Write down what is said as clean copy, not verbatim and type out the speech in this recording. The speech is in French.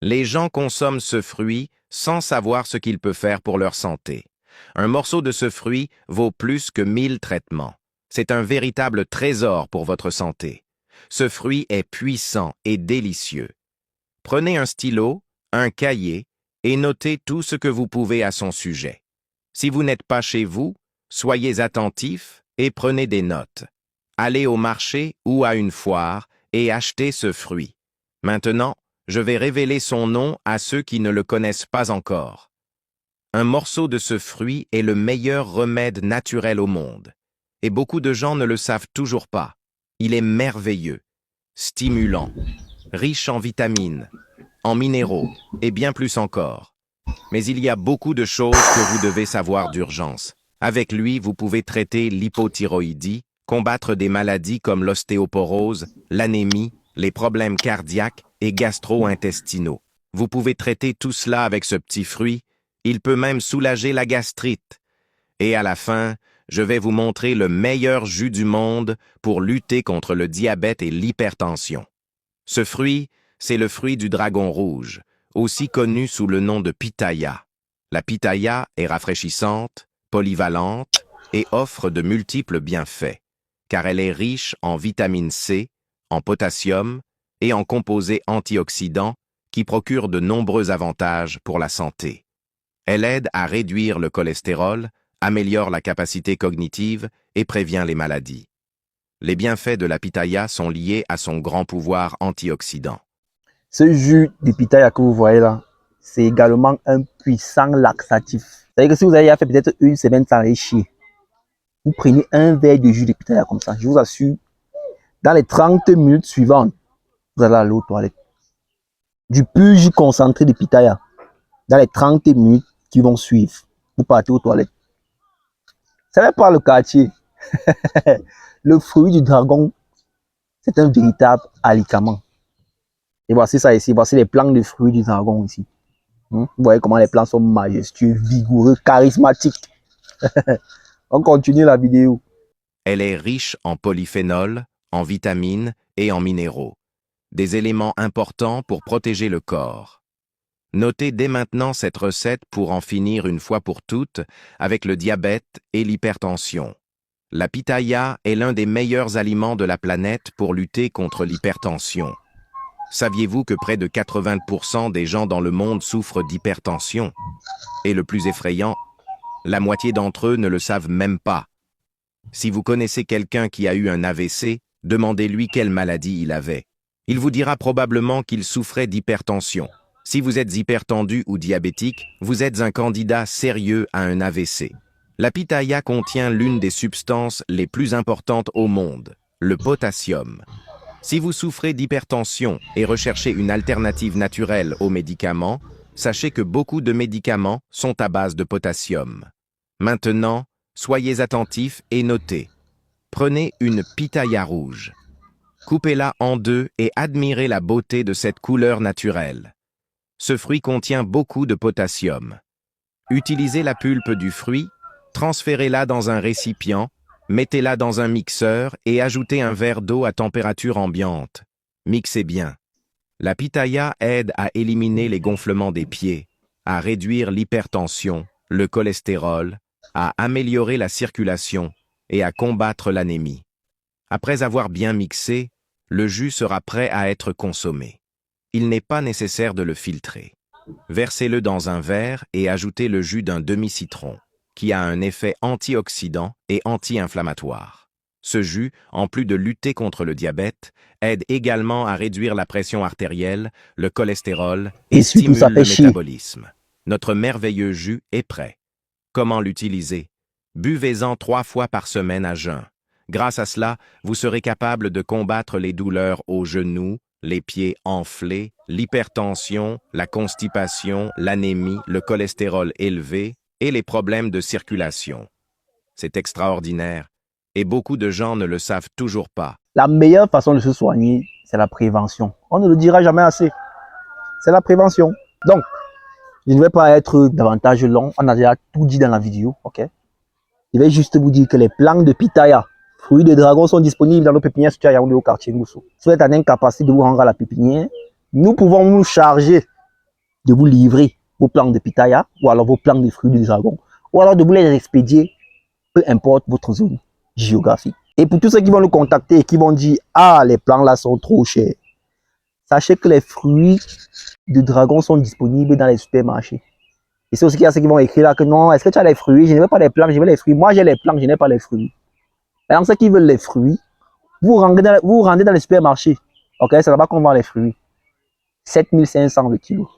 Les gens consomment ce fruit sans savoir ce qu'il peut faire pour leur santé. Un morceau de ce fruit vaut plus que 1000 traitements. C'est un véritable trésor pour votre santé. Ce fruit est puissant et délicieux. Prenez un stylo, un cahier et notez tout ce que vous pouvez à son sujet. Si vous n'êtes pas chez vous, soyez attentifs et prenez des notes. Allez au marché ou à une foire et achetez ce fruit. Maintenant, je vais révéler son nom à ceux qui ne le connaissent pas encore. Un morceau de ce fruit est le meilleur remède naturel au monde. Et beaucoup de gens ne le savent toujours pas. Il est merveilleux, stimulant, riche en vitamines, en minéraux et bien plus encore. Mais il y a beaucoup de choses que vous devez savoir d'urgence. Avec lui, vous pouvez traiter l'hypothyroïdie, combattre des maladies comme l'ostéoporose, l'anémie, les problèmes cardiaques et gastro-intestinaux. Vous pouvez traiter tout cela avec ce petit fruit. Il peut même soulager la gastrite. Et à la fin, je vais vous montrer le meilleur jus du monde pour lutter contre le diabète et l'hypertension. Ce fruit, c'est le fruit du dragon rouge, aussi connu sous le nom de pitaya. La pitaya est rafraîchissante, polyvalente et offre de multiples bienfaits, car elle est riche en vitamine C, en potassium et en composés antioxydants qui procurent de nombreux avantages pour la santé. Elle aide à réduire le cholestérol, améliore la capacité cognitive et prévient les maladies. Les bienfaits de la pitaya sont liés à son grand pouvoir antioxydant. Ce jus de pitaya que vous voyez là, c'est également un puissant laxatif. C'est-à-dire que si vous avez fait peut-être une semaine sans aller chier, vous prenez un verre de jus de pitaya comme ça, je vous assure, dans les 30 minutes suivantes, vous allez aller aux toilettes. Du pur jus concentré de pitaya, dans les 30 minutes qui vont suivre, vous partez aux toilettes. Ça n'est pas le quartier. Le fruit du dragon, c'est un véritable alicament. Et voici ça ici, voici les plants de fruits du dragon ici. Vous voyez comment les plants sont majestueux, vigoureux, charismatiques. On continue la vidéo. Elle est riche en polyphénols, en vitamines et en minéraux, des éléments importants pour protéger le corps. Notez dès maintenant cette recette pour en finir une fois pour toutes avec le diabète et l'hypertension. La pitaya est l'un des meilleurs aliments de la planète pour lutter contre l'hypertension. Saviez-vous que près de 80% des gens dans le monde souffrent d'hypertension? Et le plus effrayant, la moitié d'entre eux ne le savent même pas. Si vous connaissez quelqu'un qui a eu un AVC, demandez-lui quelle maladie il avait. Il vous dira probablement qu'il souffrait d'hypertension. Si vous êtes hypertendu ou diabétique, vous êtes un candidat sérieux à un AVC. La pitaya contient l'une des substances les plus importantes au monde, le potassium. Si vous souffrez d'hypertension et recherchez une alternative naturelle aux médicaments, sachez que beaucoup de médicaments sont à base de potassium. Maintenant, soyez attentifs et notez. Prenez une pitaya rouge. Coupez-la en deux et admirez la beauté de cette couleur naturelle. Ce fruit contient beaucoup de potassium. Utilisez la pulpe du fruit, transférez-la dans un récipient, mettez-la dans un mixeur et ajoutez un verre d'eau à température ambiante. Mixez bien. La pitaya aide à éliminer les gonflements des pieds, à réduire l'hypertension, le cholestérol, à améliorer la circulation et à combattre l'anémie. Après avoir bien mixé, le jus sera prêt à être consommé. Il n'est pas nécessaire de le filtrer. Versez-le dans un verre et ajoutez le jus d'un demi-citron, qui a un effet antioxydant et anti-inflammatoire. Ce jus, en plus de lutter contre le diabète, aide également à réduire la pression artérielle, le cholestérol et stimule le métabolisme. Notre merveilleux jus est prêt. Comment l'utiliser? Buvez-en 3 fois par semaine à jeun. Grâce à cela, vous serez capable de combattre les douleurs aux genoux, les pieds enflés, l'hypertension, la constipation, l'anémie, le cholestérol élevé et les problèmes de circulation. C'est extraordinaire et beaucoup de gens ne le savent toujours pas. La meilleure façon de se soigner, c'est la prévention. On ne le dira jamais assez. C'est la prévention. Donc, je ne vais pas être davantage long. On a déjà tout dit dans la vidéo. Ok. Je vais juste vous dire que les plants de pitaya, fruits de dragon, sont disponibles dans nos pépinières situées à Yaoundé au quartier Moussou. Si vous êtes en incapacité de vous rendre à la pépinière, nous pouvons nous charger de vous livrer vos plants de pitaya ou alors vos plants de fruits du dragon ou alors de vous les expédier, peu importe votre zone géographique. Et pour tous ceux qui vont nous contacter et qui vont dire « Ah, les plants là sont trop chers », sachez que les fruits du dragon sont disponibles dans les supermarchés. Et c'est aussi qu'il y a ceux qui vont écrire là que non, est-ce que tu as les fruits? Je ne veux pas les plants, je veux les fruits. Moi, j'ai les plants, je n'ai pas les fruits. Alors, ceux qui veulent les fruits, vous rendez dans les supermarchés. Ok, c'est là-bas qu'on vend les fruits. 7500 le kilo.